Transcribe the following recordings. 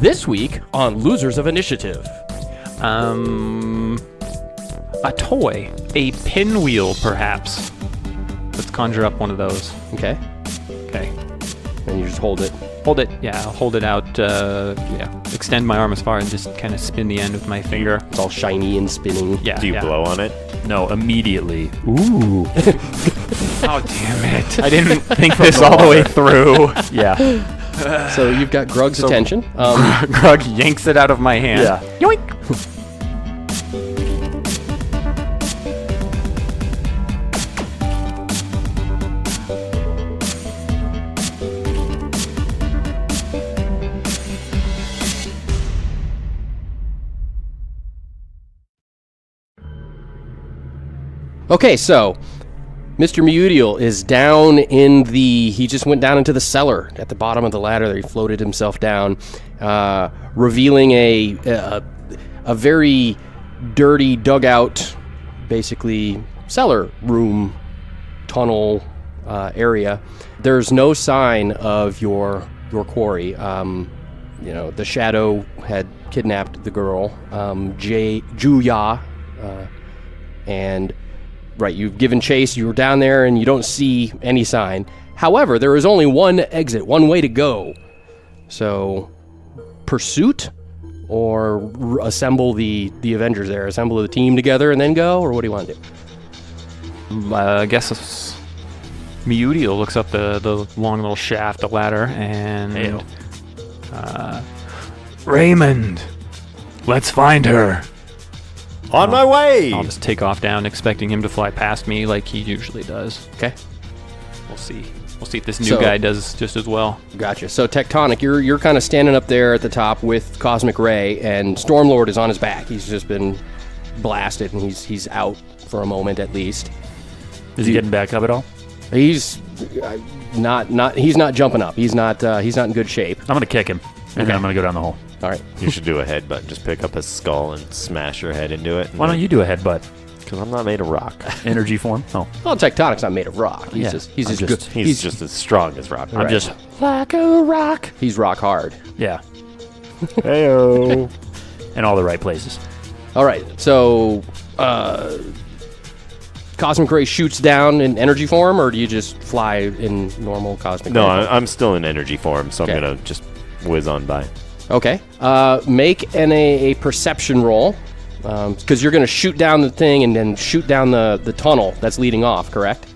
This week on Losers of Initiative. A toy. A pinwheel, perhaps. Let's conjure up one of those. Okay. Okay. And you just hold it. Hold it. Yeah, I'll hold it out. Extend my arm as far and just kind of spin the end with my finger. It's all shiny and spinning. Yeah. Do you blow on it? No, immediately. Ooh. Oh, damn it. I didn't think this all the way through. Yeah. So you've got Grug's attention. Grug yanks it out of my hand. Yeah. Yoink. Okay, so Mr. Mutiel is down in he just went down into the cellar at the bottom of the ladder there. He floated himself down, revealing a very dirty dugout, basically cellar room, tunnel area. There's no sign of your quarry. The shadow had kidnapped the girl, Juya, and... Right, you've given chase, you were down there, and you don't see any sign. However, there is only one exit, one way to go. So, pursuit, or assemble the Avengers there? Assemble the team together and then go, or what do you want to do? I guess Mutiel looks up the long little shaft, the ladder, and... Raymond, let's find her. On my way! I'll just take off down, expecting him to fly past me like he usually does. Okay. We'll see. We'll see if this new guy does just as well. Gotcha. So, Tectonic, you're kind of standing up there at the top with Cosmic Ray, and Stormlord is on his back. He's just been blasted, and he's out for a moment at least. Is he getting back up at all? He's he's not jumping up. He's not in good shape. I'm going to kick him, and then I'm going to go down the hole. All right. You should do a headbutt. Just pick up his skull and smash your head into it. Why don't you do a headbutt? Because I'm not made of rock. Energy form? Oh. Well, Tectonic's not made of rock. He's Yeah. He's just as strong as rock. I'm just... like a rock. He's rock hard. Yeah. Heyo. In all the right places. All right. So, Cosmic Ray shoots down in energy form, or do you just fly in normal Cosmic No, Ray? I'm still in energy form, so Okay. I'm going to just whiz on by. Okay. Make a perception roll, because you're going to shoot down the thing and then shoot down the tunnel that's leading off, correct?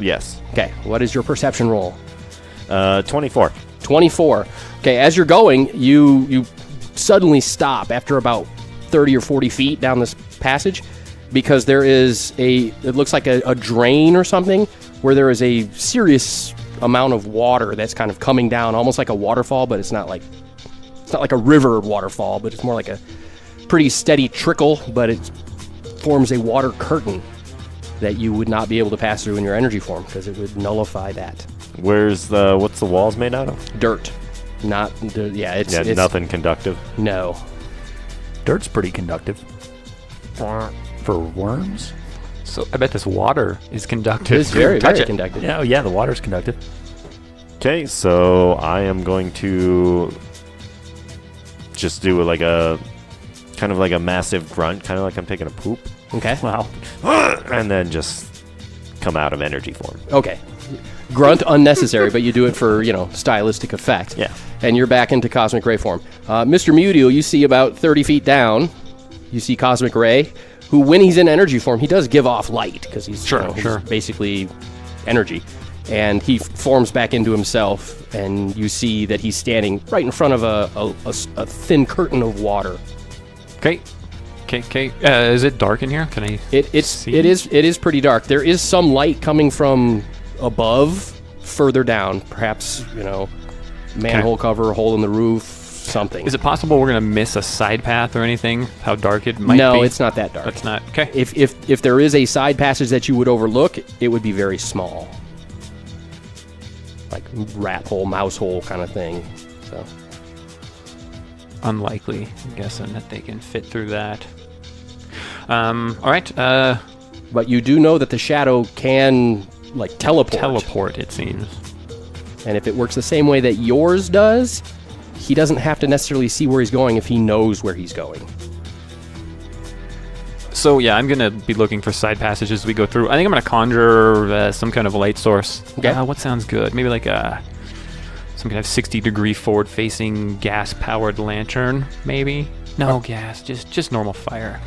Yes. Okay. What is your perception roll? 24. 24. Okay, as you're going, you suddenly stop after about 30 or 40 feet down this passage, because there is it looks like a drain or something, where there is a serious amount of water that's kind of coming down, almost like a waterfall, but it's not like a river waterfall, but it's more like a pretty steady trickle, but it forms a water curtain that you would not be able to pass through in your energy form, because it would nullify that. What's the walls made out of? Dirt. Not, it's nothing conductive. No. Dirt's pretty conductive. For worms? So I bet this water is conductive. It's very, Touch very it. conductive. Yeah, the water's conductive. Okay, so I am going to just do like a kind of like a massive grunt, kind of like I'm taking a poop, Okay. Wow. and then just come out of energy form. Okay. Grunt unnecessary, but you do it for, stylistic effect. Yeah. And you're back into Cosmic Ray form. Mr. Mutiel, you see about 30 feet down, you see Cosmic Ray, who, when he's in energy form, he does give off light, because he's, he's basically energy. And he forms back into himself, and you see that he's standing right in front of a thin curtain of water. Okay. Is it dark in here? Can I see? It is pretty dark. There is some light coming from above, further down. Perhaps, manhole cover, hole in the roof, something. Is it possible we're going to miss a side path or anything? How dark it might be? No, it's not that dark. It's not. Okay. If there is a side passage that you would overlook, it would be very small. Like rat hole, mouse hole kind of thing. So Unlikely, I'm guessing that they can fit through that. All right. But you do know that the shadow can, teleport. Teleport, it seems. And if it works the same way that yours does, he doesn't have to necessarily see where he's going if he knows where he's going. So yeah, I'm gonna be looking for side passages as we go through. I think I'm gonna conjure some kind of light source. Okay. What sounds good? Maybe like some kind of 60-degree forward-facing gas-powered lantern. Maybe. No gas, just normal fire.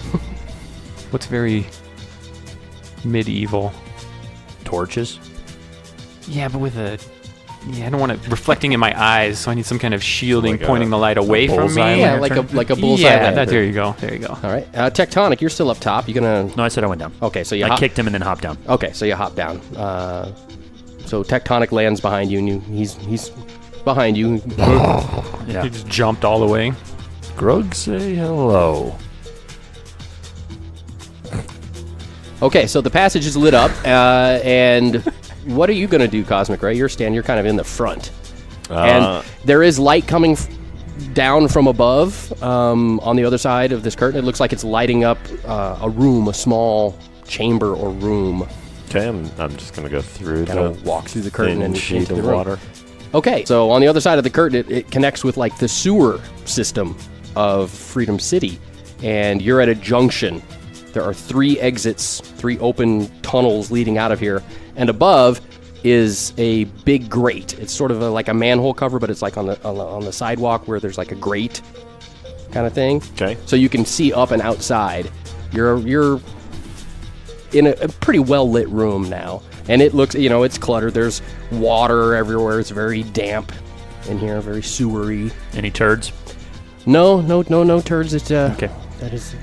What's very medieval? Torches. Yeah, but with a. Yeah, I don't want it reflecting in my eyes, so I need some kind of shielding, Like pointing the light away from me. bullseye Yeah, lantern? like a bullseye Yeah, lantern. there you go. There you go. All right. Tectonic, you're still up top. You gonna... No, I said I went down. Okay, so you I hop... kicked him and then hopped down. Okay, so you hop down. So Tectonic lands behind you, and he's behind you. Yeah. He just jumped all the way. Grug, say hello. Okay, so the passage is lit up, and what are you going to do, Cosmic Ray? You're kind of in the front. And there is light coming down from above on the other side of this curtain. It looks like it's lighting up a room, a small chamber or room. Okay, I'm just gonna go through Kind of walk through the curtain thin and sheet into the of room. water. Okay, so on the other side of the curtain, it connects with like the sewer system of Freedom City, and you're at a junction. There are 3 exits, 3 open tunnels leading out of here, and above is a big grate. It's sort of like a manhole cover, but it's like on the sidewalk where there's like a grate kind of thing. Okay. So you can see up and outside. You're in a pretty well lit room now, and it looks, it's cluttered. There's water everywhere. It's very damp in here, very sewery. Any turds? No turds Okay.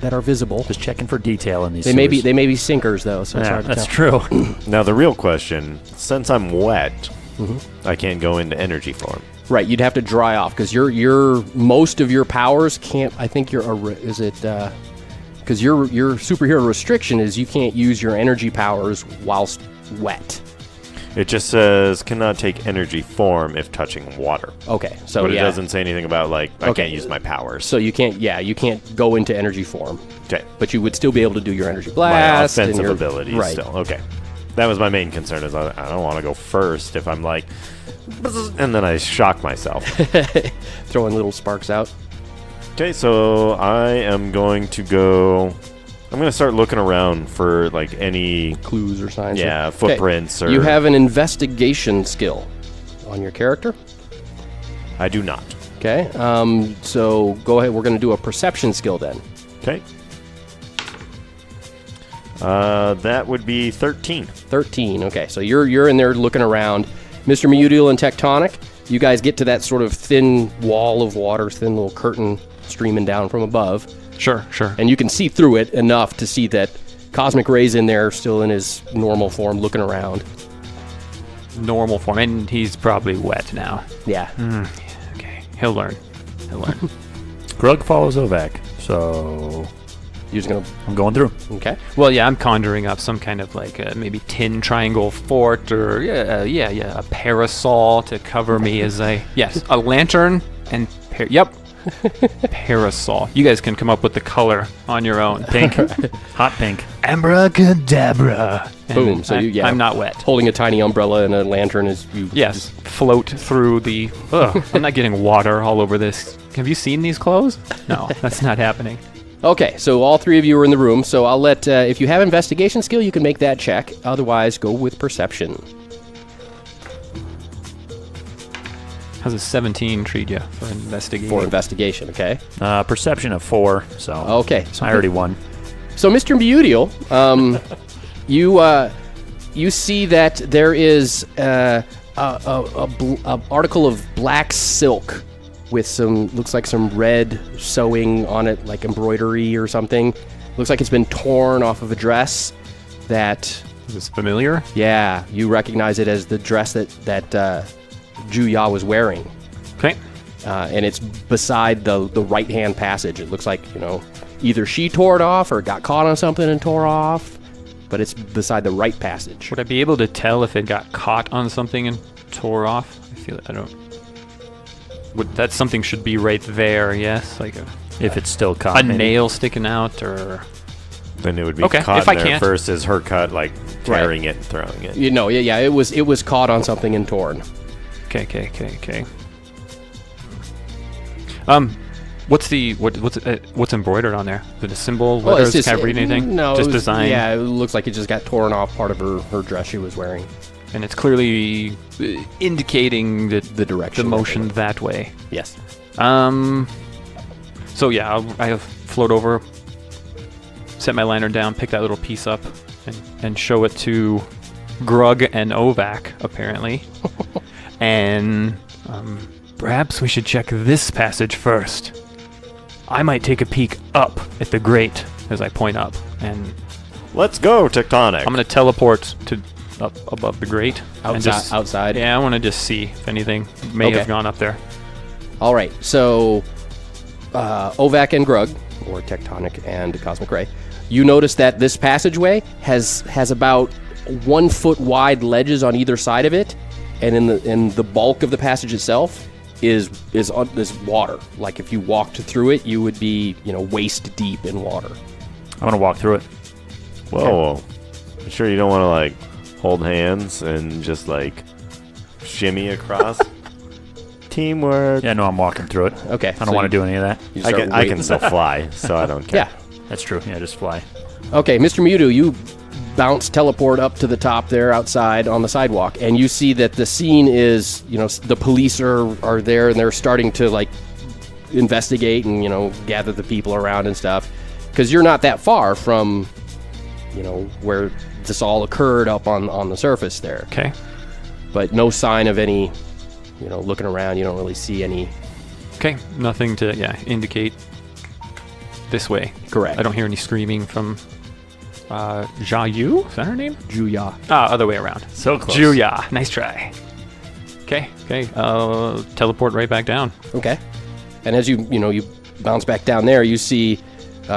that are visible. Just checking for detail in these They may be sewers. sinkers though, so it's Yeah, hard to that's tell. true. Now the real question, since I'm wet, Mm-hmm. I can't go into energy form. Right, you'd have to dry off because your most of your powers can't. I think because your superhero restriction is you can't use your energy powers whilst wet. It just says cannot take energy form if touching water. Okay, so But it yeah, doesn't say anything about I Okay. can't use my powers. so you can't go into energy form, Okay. but you would still be able to do your energy My blast and offensive your abilities right. still. Okay. That was my main concern is I don't want to go first if I'm like, and then I shock myself. Throwing little sparks out. Okay, so I am going to go. I'm going to start looking around for any Clues or signs. Yeah, Okay. footprints or- You have an investigation skill on your character. I do not. Okay. So go ahead. We're going to do a perception skill then. Okay. That would be 13. 13. Okay. So you're in there looking around. Mr. Mutiel and Tectonic, you guys get to that sort of thin wall of water, thin little curtain streaming down from above. Sure. And you can see through it enough to see that Cosmic Ray's in there, still in his normal form, looking around. Normal form, and he's probably wet now. Yeah. Okay, he'll learn. Grug follows Ovak, so You're just going I'm going through. to... Okay. Well, yeah, I'm conjuring up some kind of maybe tin triangle fort or a parasol to cover me as a lantern and parasol. You guys can come up with the color on your own. Pink. Hot pink. Abracadabra. Boom. So I'm not wet. Holding a tiny umbrella and a lantern as you... Yes, float through the. I'm not getting water all over this. Have you seen these clothes? No, that's not happening. Okay, so all 3 of you are in the room, so I'll let... if you have investigation skill, you can make that check. Otherwise, go with perception. How's a 17 treat you for investigating? For investigation, okay? Perception of 4, so Okay. So I already won. So, Mr. Mutiel, you see that there is a article of black silk with looks like some red sewing on it, like embroidery or something. Looks like it's been torn off of a dress that, Is this familiar? yeah, you recognize it as the dress that Juya was wearing. Okay. And it's beside the right-hand passage. It looks like, either she tore it off or got caught on something and tore off, but it's beside the right passage. Would I be able to tell if it got caught on something and tore off? That something should be right there, yes? Like If it's still caught. a maybe. nail sticking out or... Then it would be Okay, caught if I in there can't. versus her cut, tearing it and throwing it. It was caught on something and torn. Okay. What's embroidered on there? Is it a symbol? Well, Letters? Can I read anything? No, just it was, design. Yeah, it looks like it just got torn off part of her dress she was wearing. And it's clearly indicating The direction. the motion that way. Yes. So yeah, I float over, set my lantern down, pick that little piece up, and show it to Grug and Ovac, apparently. And perhaps we should check this passage first. I might take a peek up at the grate as I point up, and Let's go, Tectonic. I'm gonna teleport to up above the grate. and just, Outside. Yeah, I want to just see if anything may Okay. have gone up there. All right. So, Ovac and Grug, or Tectonic and Cosmic Ray, you notice that this passageway has about 1 foot wide ledges on either side of it, and in the bulk of the passage itself is water. Like if you walked through it, you would be waist deep in water. I'm gonna walk through it. Whoa. You sure you don't want to, like, hold hands and just, like, shimmy across? Teamwork. Yeah, no, I'm walking through it. Okay. I don't want to do any of that. I can still fly, so I don't care. Yeah. That's true. Yeah, just fly. Okay, Mr. Mewtwo, you teleport up to the top there outside on the sidewalk, and you see that the scene is, the police are there, and they're starting to, like, investigate and, gather the people around and stuff. Because you're not that far from, where this all occurred up on the surface there. Okay. But no sign of any, looking around, you don't really see any. Okay. Nothing to indicate this way. Correct. I don't hear any screaming from Jia Yu? Is that her name? Juya. Other way around. So close. Juya. Nice try. Okay. Teleport right back down. Okay. And as you bounce back down there, you see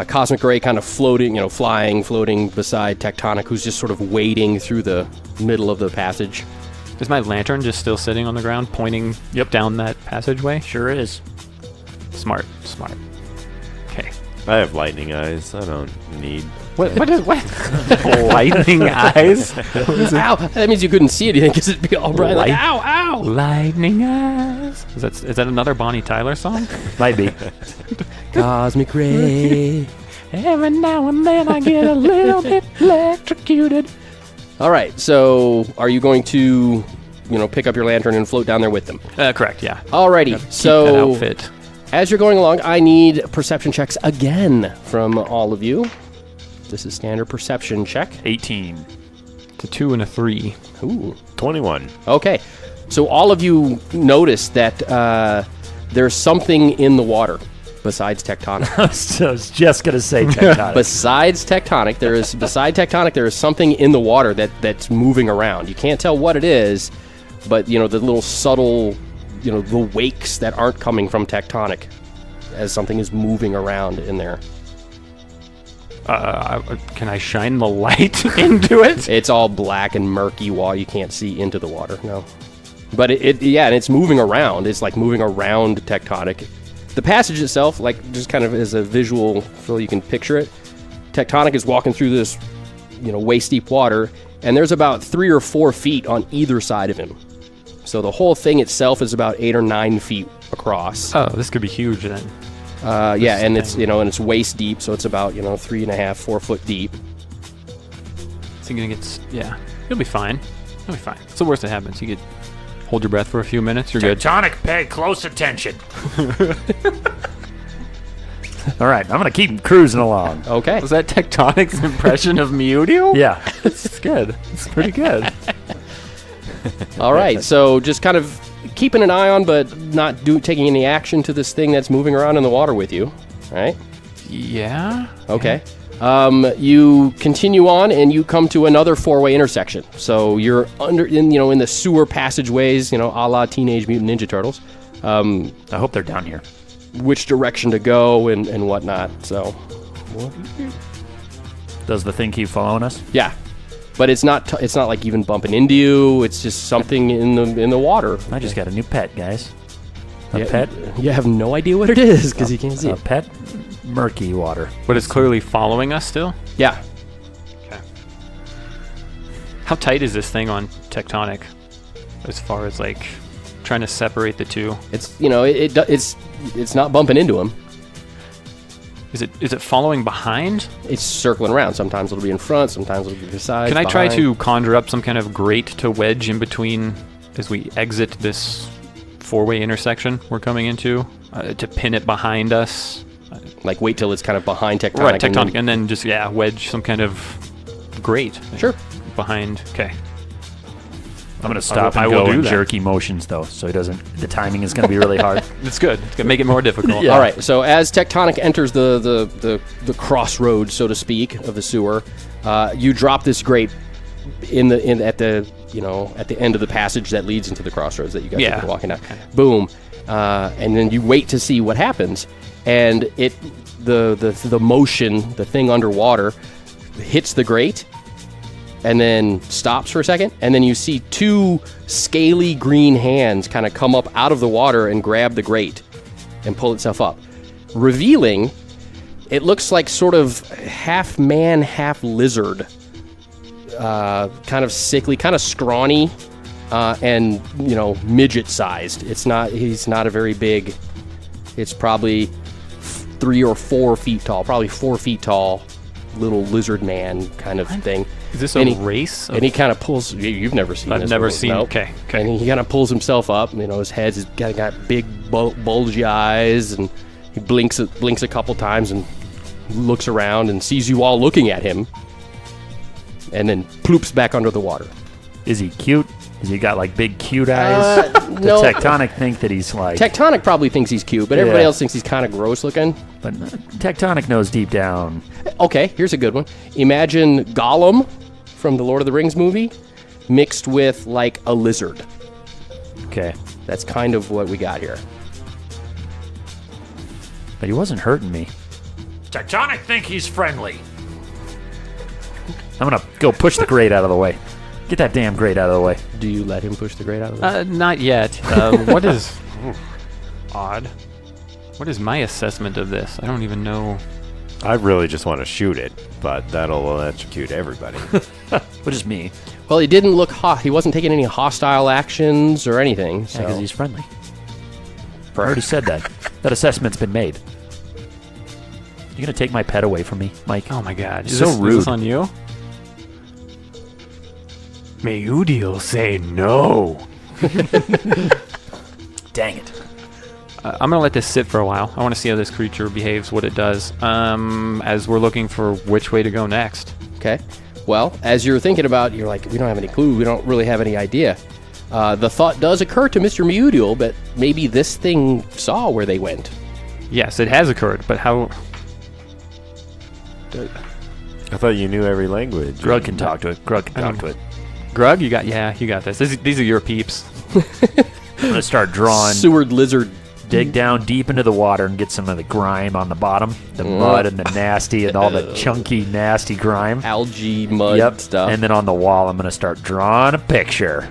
Cosmic Ray kind of floating beside Tectonic, who's just sort of wading through the middle of the passage. Is my lantern just still sitting on the ground, pointing down that passageway? Sure is. Smart. Okay. I have lightning eyes. I don't need... What? Lightning eyes? Ow! That means you couldn't see anything because it'd be all bright. Like, ow! Ow! Lightning eyes. Is that another Bonnie Tyler song? Might be. Cosmic Ray. Every now and then I get a little bit electrocuted. All right. So, are you going to, pick up your lantern and float down there with them? Correct. Yeah. Alrighty. Keep that So, outfit. as you're going along, I need perception checks again from all of you. This is standard perception check. 18. It's a 2 and a 3. Ooh. 21. Okay. So all of you notice that there's something in the water besides Tectonic. I was just gonna say Tectonic. Beside Tectonic, there is something in the water that's moving around. You can't tell what it is, but the little subtle, the wakes that aren't coming from Tectonic, as something is moving around in there. Can I shine the light into it? It's all black and murky water. You can't see into the water. No, but and it's moving around. It's like moving around Tectonic. The passage itself, like just kind of as a visual, so you can picture it. Tectonic is walking through this, waist deep water, and there's about 3 or 4 feet on either side of him. So the whole thing itself is about 8 or 9 feet across. Oh, this could be huge then. And it's and it's waist deep, so it's about 3.5, 4 foot deep. Thinking you'll be fine. You'll be fine. What's the worst that happens? You could hold your breath for a few minutes. You're good. Tectonic, pay close attention. All right, I'm gonna keep cruising along. Okay. Was that Tectonic's impression of Mewtwo? Yeah. It's good. It's pretty good. All right. So just kind of keeping an eye on, but not taking any action to this thing that's moving around in the water with you. All right. Yeah. Okay. You continue on, and you come to another 4-way intersection. So you're in the sewer passageways, a la Teenage Mutant Ninja Turtles. I hope they're down here. Which direction to go and whatnot. So, Does the thing keep following us? yeah, but it's not like even bumping into you. It's just something in the water. I just got a new pet, guys. A Yeah, pet? You have no idea what it is because you can't see A it. pet? Murky water. But it's clearly following us still? Yeah. Okay. How tight is this thing on Tectonic? As far as, like, trying to separate the two. It's it's not bumping into him. Is it following behind? It's circling around. Sometimes it'll be in front. Sometimes it'll be to the side. Can I try to conjure up some kind of grate to wedge in between as we exit this four-way intersection we're coming into to pin it behind us? Like wait till it's kind of behind Tectonic. Right, Tectonic, and then just wedge some kind of grate. Sure. Behind. Okay. I'm going to stop and go in jerky motions, though, so he doesn't. The timing is going to be really hard. It's good. It's going to make it more difficult. Yeah. All right. So as Tectonic enters the crossroads, so to speak, of the sewer, you drop this grate at the end of the passage that leads into the crossroads that you guys have been walking down. Boom, and then you wait to see what happens, and the motion, the thing underwater, hits the grate. And then stops for a second, and then you see two scaly green hands kind of come up out of the water and grab the grate and pull itself up, revealing it looks like sort of half man, half lizard, kind of sickly, kind of scrawny, and midget-sized. He's not a very big. It's probably 3 or 4 feet tall, probably 4 feet tall, little lizard man kind of thing. Is this a race? And he kind of pulls. You've never seen this. I've never seen. Nope. Okay. And he kind of pulls himself up. His head's got big bulgy eyes, and he blinks a couple times and looks around and sees you all looking at him, and then ploops back under the water. Is he cute? Has he got like big cute eyes? No. Tectonic think that he's like. Tectonic probably thinks he's cute, but everybody else thinks he's kind of gross looking. But Tectonic knows deep down. Okay, here's a good one. Imagine Gollum from the Lord of the Rings movie mixed with like a lizard. Okay. That's kind of what we got here. But he wasn't hurting me. Tectonic think he's friendly. I'm going to go push the grate out of the way. Get that damn grate out of the way. Do you let him push the grate out of the way? Not yet. What is... odd. What is my assessment of this? I don't even know. I really just want to shoot it, but that'll electrocute everybody. Which is me. Well, he didn't look hot. He wasn't taking any hostile actions or anything. So. Because he's friendly. I already said that. That assessment's been made. You going to take my pet away from me, Mike? Oh my god. So rude. Is this on you? May Udiel say no. Dang it. I'm going to let this sit for a while. I want to see how this creature behaves, what it does, as we're looking for which way to go next. Okay. Well, as you're thinking about, you're like, we don't have any clue. We don't really have any idea. The thought does occur to Mr. Meudiel, but maybe this thing saw where they went. Yes, it has occurred, but how... I thought you knew every language. Grug can talk to it. Grug can talk to it. Grug, you got this. These are your peeps. I'm going to start drawing. Sewered lizard. Dig down deep into the water and get some of the grime on the bottom. The mud and the nasty and all the chunky, nasty grime. Algae, mud stuff. And then on the wall, I'm going to start drawing a picture.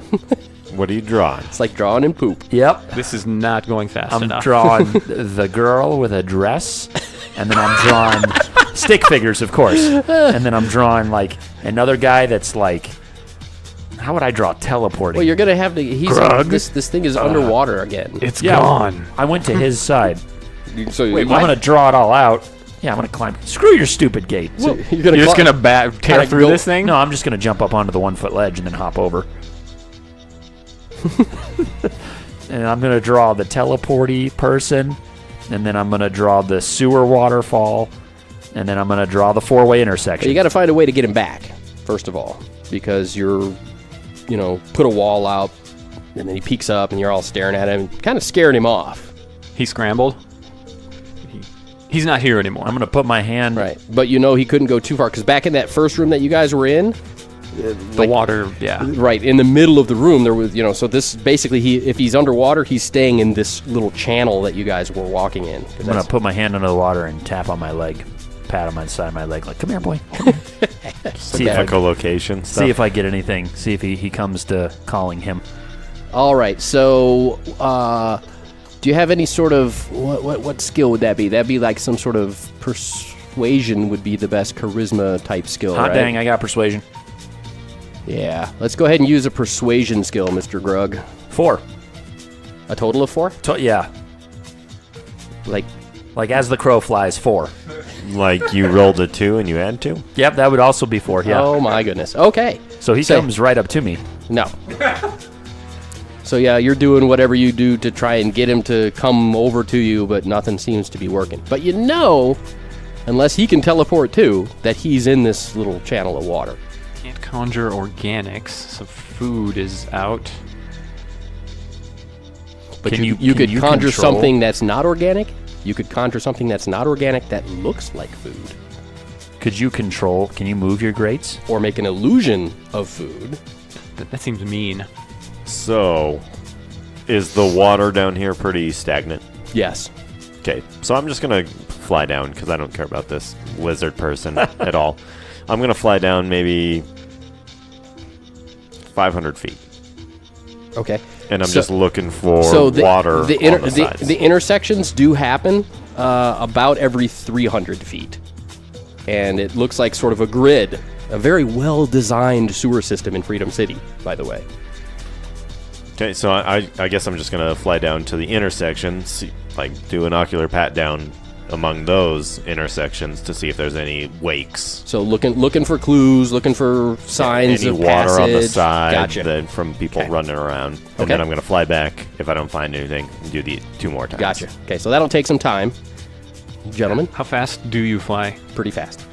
What are you drawing? It's like drawing in poop. Yep. This is not going fast enough. I'm drawing the girl with a dress. And then I'm drawing stick figures, of course. And then I'm drawing like another guy that's like... How would I draw teleporting? Well, you're going to have to... This thing is underwater again. It's gone. I went to his side. So I'm going to draw it all out. Yeah, I'm going to climb. Screw your stupid gate. So you're just going to tear through this thing? No, I'm just going to jump up onto the 1-foot ledge and then hop over. And I'm going to draw the teleporty person. And then I'm going to draw the sewer waterfall. And then I'm going to draw the 4-way intersection. You got to find a way to get him back, first of all. Because you're... put a wall out, and then he peeks up, and you're all staring at him, kind of scaring him off. He scrambled. He's not here anymore. I'm going to put my hand... Right. But he couldn't go too far, because back in that first room that you guys were in... the water, yeah. Right, in the middle of the room, there was, so this, basically, if he's underwater, he's staying in this little channel that you guys were walking in. I'm going to put my hand under the water and tap on my leg. Pat on my side of my leg, like, come here, boy. See if echolocation stuff. See if I get anything. See if he comes to calling him. All right, so do you have any sort of what skill would that be? That'd be like some sort of persuasion would be the best charisma type skill, Hot right? dang, I got persuasion. Yeah, let's go ahead and use a persuasion skill, Mr. Grug. 4. A total of 4? Yeah. Like, As the crow flies, 4. Like you rolled a 2 and you add 2? Yep, that would also be 4, yeah. oh my goodness. Okay. So he Say- comes right up to me. No. So yeah, you're doing whatever you do to try and get him to come over to you, but nothing seems to be working. But you know, unless he can teleport too, that he's in this little channel of water. Can't conjure organics, so food is out. But Can you you could conjure control- something that's not organic. You could conjure something that's not organic that looks like food. Can you move your grates? Or make an illusion of food. That seems mean. So, is the water down here pretty stagnant? Yes. Okay, so I'm just going to fly down because I don't care about this lizard person at all. I'm going to fly down maybe 500 feet. Okay. And I'm So- just looking for the, water the, on the sides. the intersections do happen about every 300 feet. And it looks like sort of a grid. A very well-designed sewer system in Freedom City, by the way. Okay, so I guess I'm just going to fly down to the intersection, do an ocular pat down among those intersections to see if there's any wakes. So looking for clues, looking for signs any of water on the passage. side Gotcha. from people Okay. running around. And Okay. then I'm going to fly back if I don't find anything and do the 2 more times. Gotcha. Okay, so that'll take some time. Gentlemen, How fast do you fly? pretty fast.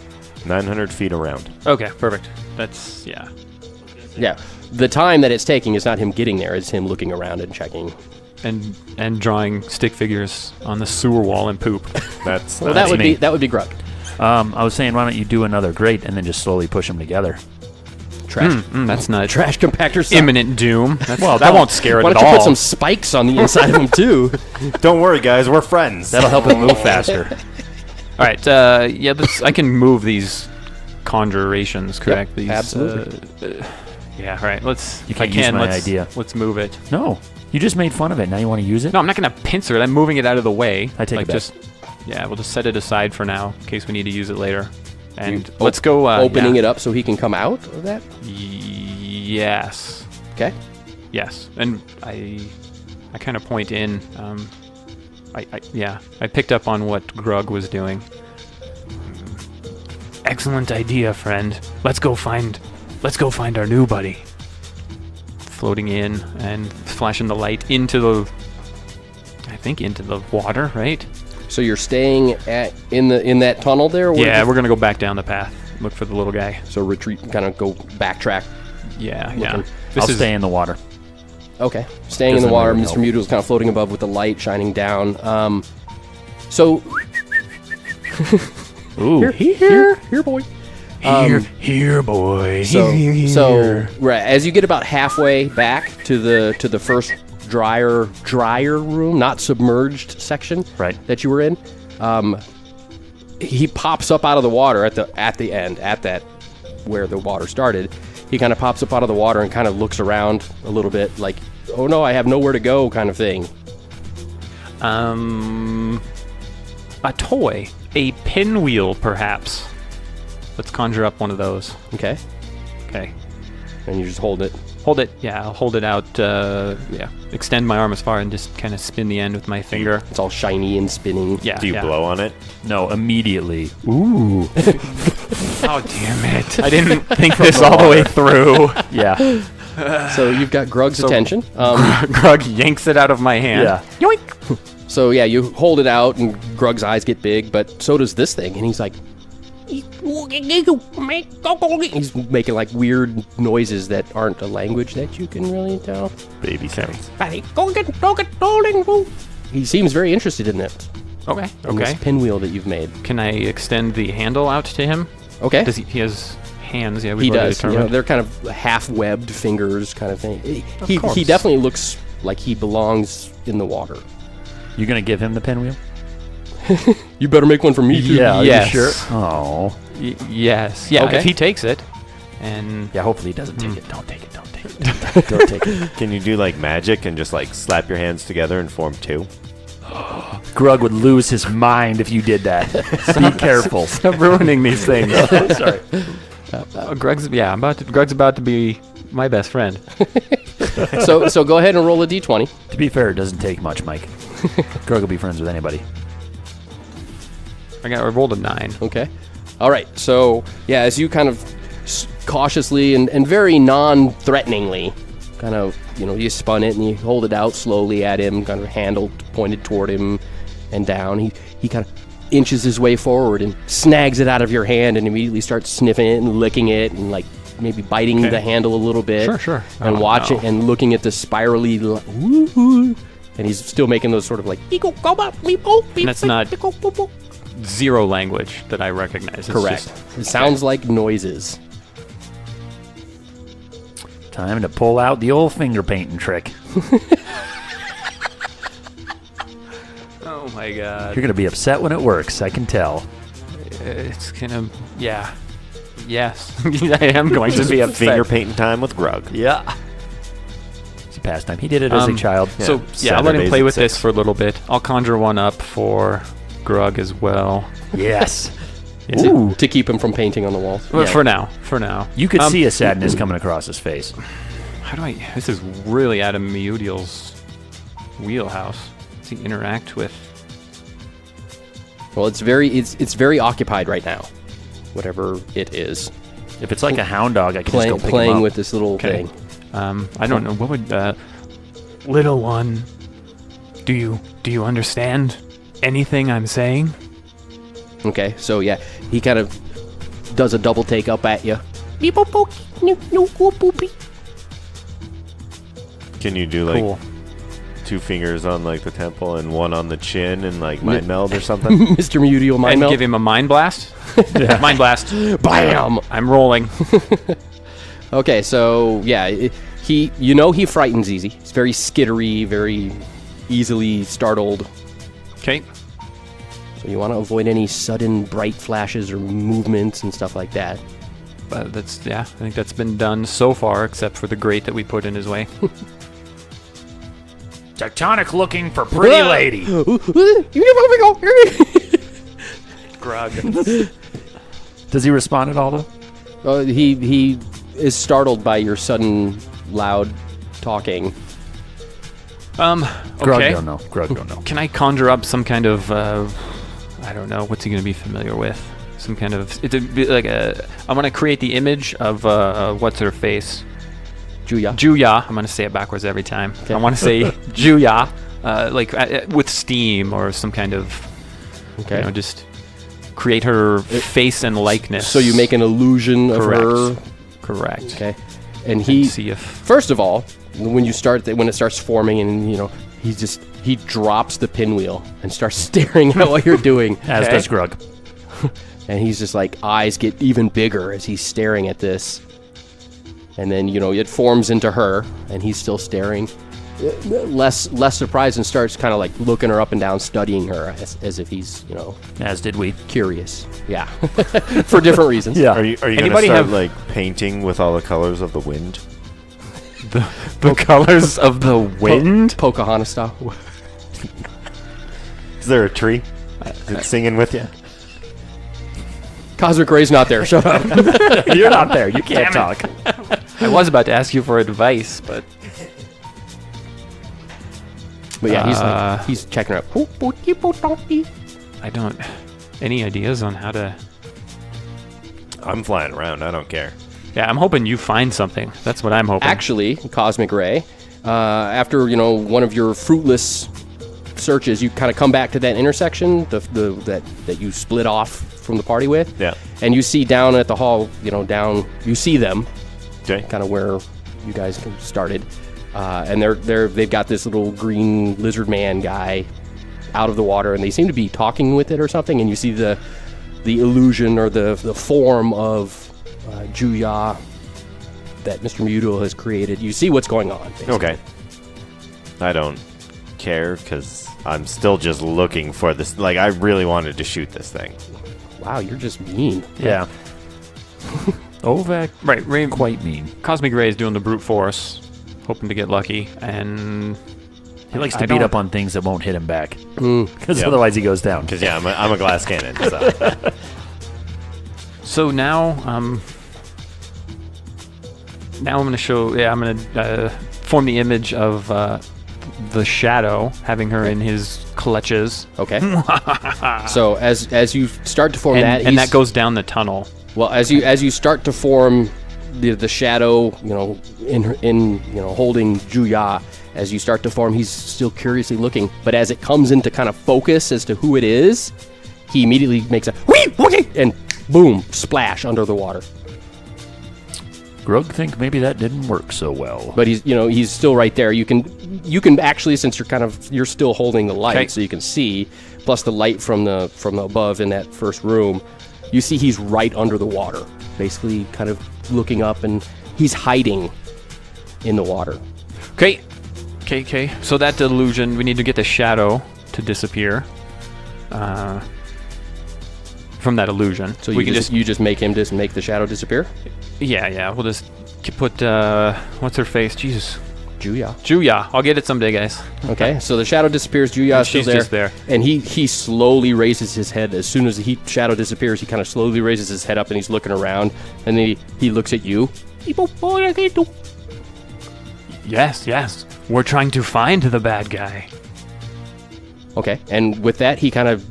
900 feet around. Okay, perfect. That's, yeah. Yeah. The time that it's taking is not him getting there, it's him looking around and checking. And drawing stick figures on the sewer wall and poop. That's Well, not that would me. be Grug. I was saying, why don't you do another grate and then just slowly push them together? Trash. That's not Trash compactor stuff. imminent doom. That's, Well, that won't scare it Why at don't you all. put some spikes on the inside of him too? Don't worry, guys. We're friends. That'll help him move faster. All right, yeah, I can move these conjurations, correct? These, absolutely. yeah, all right. Let's. You if I can't use can, my let's, idea. Let's move it. No, you just made fun of it. Now you want to use it? No, I'm not gonna pincer it. I'm moving it out of the way. I take it back. just. Yeah, we'll just set it aside for now in case we need to use it later. And You let's go. Opening yeah. it up so he can come out of that? Yes. Okay. Yes, and I kind of point in. I picked up on what Grug was doing. Excellent idea, friend. Let's go find our new buddy. Floating in and flashing the light into the water, right? So you're staying in that tunnel there? Yeah, we're gonna go back down the path. Look for the little guy. So retreat, kind of go backtrack. Yeah, Looking. yeah. I'll stay in the water. Okay. Staying in the Doesn't water, really Mr. help. Mutile's kind of floating above with the light shining down. So Ooh, here, boy. Here, boy. So right as you get about halfway back to the first drier room, not submerged section, Right. that you were in, he pops up out of the water at the end, at that where the water started. He kind of pops up out of the water and kind of looks around a little bit, like, oh no, I have nowhere to go, kind of thing. A toy, a pinwheel, perhaps. Let's conjure up one of those. Okay, Okay. and you just hold it. Hold it. Yeah, I'll hold it out. Yeah. Extend my arm as far and just kind of spin the end with my finger. It's all shiny and spinning. Yeah. Do you yeah. blow on it? no, immediately. Oh, damn it. I didn't think this all the way through. Yeah, So you've got Grug's attention. Grug yanks it out of my hand. yeah. Yoink! So yeah, you hold it out, and Grug's eyes get big, but so does this thing, and he's like, he's making like weird noises that aren't a language that you can really tell. Baby sounds. He seems very interested in it. Okay. In this Okay. pinwheel that you've made. Can I extend the handle out to him? Okay. Does he has hands? Yeah, He we've already does. You know, determined. they're kind of half-webbed fingers, kind of thing. He course. definitely looks like he belongs in the water. You gonna give him the pinwheel? You better make one for me too. Yeah. Are Yes. you sure? Oh. Yes. Yeah. Okay. If he takes it, and Yeah. Hopefully he doesn't take it. Don't take it. Don't take it. Don't take it. Can you do like magic and just like slap your hands together and form 2? Grug would lose his mind if you did that. Be careful. stop ruining these things. Sorry. Grug's about to be my best friend. So go ahead and roll a d20. To be fair, it doesn't take much, Mike. Grug will be friends with anybody. I rolled a 9. Okay. All right. So yeah, as you kind of cautiously and very non-threateningly, kind of you spun it and you hold it out slowly at him, kind of handle pointed toward him and down. He kind of inches his way forward and snags it out of your hand and immediately starts sniffing it and licking it and like maybe biting the handle a little bit. Sure. And watching and looking at the spirally, and he's still making those sort of like. And that's not 0 language that I recognize. It's Correct. just- It sounds like noises. Time to pull out the old finger painting trick. Oh my god. You're going to be upset when it works, I can tell. It's gonna. Yeah. Yes. I am going to be upset. Finger painting time with Grug. Yeah. It's a pastime. He did it as a child. So, I'll let him Saturdays play at with 6. this for a little bit. I'll conjure one up for Grug as well. Yes. To keep him from painting on the walls. But Yeah. for now. You could see a sadness coming across his face. How do I... This is really out of Meudiel's wheelhouse. Does he interact with... Well, it's very occupied right now, whatever it is. If it's like a hound dog, I can just go pick him Playing up. with this little thing. I don't know. What would... little one, do you understand anything I'm saying? Okay, so yeah, he kind of does a double take up at you. Can you do like Cool. 2 fingers on like the temple and 1 on the chin and like mind meld or something? Mr. Mutiel mind And melt. give him a mind blast? Mind blast. Bam! I'm rolling. Okay, so yeah, he frightens easy. He's very skittery, very easily startled. Okay. So you want to avoid any sudden bright flashes or movements and stuff like that. That's I think that's been done so far, except for the grate that we put in his way. Tectonic looking for pretty lady. Grug. Does he respond at all, though? He is startled by your sudden loud talking. Grug Okay. don't know. Grug don't know. Can I conjure up some kind of I don't know, what's he going to be familiar with? Some kind of I want to create the image of what's her face? Juya. I'm going to say it backwards every time. Okay. I want to say Juya, with steam or some kind of Okay. just create her face and likeness. So you make an illusion of her. Correct. Okay. And And see if first of all, when it starts forming and he drops the pinwheel and starts staring at what you're doing. As does Grug. And he's just like, eyes get even bigger as he's staring at this. And then, it forms into her and he's still staring. Less surprised and starts kind of like looking her up and down, studying her as if he's, As did we. curious. Yeah. For different reasons. Yeah. Are you going to Anybody start have- like painting with all the colors of the wind? the colors of the wind. Pocahontas style. Is there a tree? Is it singing with you? Cosmic Ray's not there. Shut up. You're not there. You can't talk. I was about to ask you for advice, but But yeah, he's checking her out. I don't. Any ideas on how to? I'm flying around. I don't care. Yeah, I'm hoping you find something. That's what I'm hoping. Actually, Cosmic Ray, after one of your fruitless searches, you kind of come back to that intersection that you split off from the party with. Yeah. And you see down at the hall, you see them, Okay. kind of where you guys started, and they've got this little green lizard man guy out of the water, and they seem to be talking with it or something. And you see the illusion or the form of Juya that Mr. Mutiel has created. You see what's going on, basically. Okay. I don't care because I'm still just looking for this. Like, I really wanted to shoot this thing. Wow, you're just mean. Yeah. Ovek, right, Ray, quite mean. Cosmic Ray is doing the brute force, hoping to get lucky, and He likes I to beat don't- up on things that won't hit him back. Mm. Because Yep. otherwise he goes down. Because, yeah, I'm a glass cannon. So. So now I'm going to show. Yeah, I'm going to form the image of the shadow, having her in his clutches. Okay. So as you start to form that, and that goes down the tunnel. Well, as you start to form the shadow, in holding Juya, as you start to form, he's still curiously looking. But as it comes into kind of focus as to who it is, he immediately makes a whee, and boom, splash under the water. Grug think maybe that didn't work so well. But he's still right there. You can actually, since you're still holding the light, okay, so you can see, plus the light from the above in that first room, you see he's right under the water, basically kind of looking up, and he's hiding in the water. Okay. So that delusion, we need to get the shadow to disappear from that illusion. So you just make the shadow disappear? Yeah. We'll just put what's her face? Jesus. Juya. I'll get it someday, guys. Okay, so the shadow disappears. Juya is still she's there. just there. And he slowly raises his head. As soon as the shadow disappears, he kind of slowly raises his head up and he's looking around. And then he looks at you. Yes. We're trying to find the bad guy. Okay, and with that, he kind of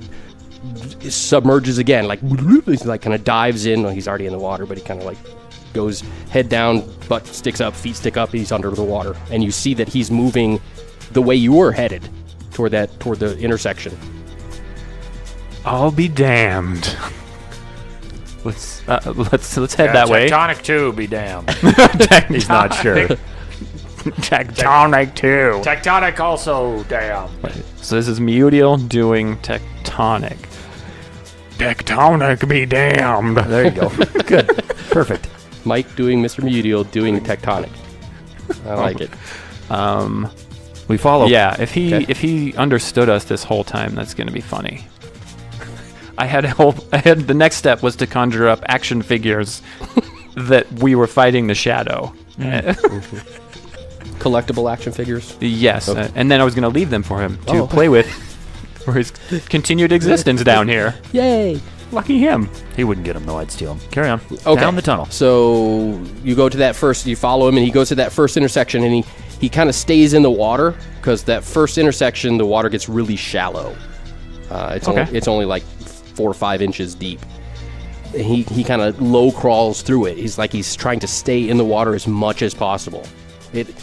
submerges again. He's like kind of dives in. Well, he's already in the water, but he kind of like goes head down, butt sticks up, feet stick up, he's under the water. And you see that he's moving the way you were headed toward the intersection. I'll be damned. Let's head that way. Tectonic 2, be damned. He's not sure. Tectonic 2. Tectonic also, damn. So this is Meudiel doing Tectonic. Tectonic be damned. There you go. Good. Perfect. Mike doing Mr. Meudiel doing Tectonic. I like it. We follow. Yeah, if he understood us this whole time, that's going to be funny. The next step was to conjure up action figures that we were fighting the shadow. Collectible action figures? Yes, Okay. And then I was going to leave them for him to play with for his continued existence down here. Yay! Lucky him. He wouldn't get him, though. I'd steal him. Carry on. Okay. Down the tunnel. So you go to that first, you follow him, and he goes to that first intersection, and he kind of stays in the water, because that first intersection, the water gets really shallow. It's only like 4 or 5 inches deep. He kind of low crawls through it. He's trying to stay in the water as much as possible. It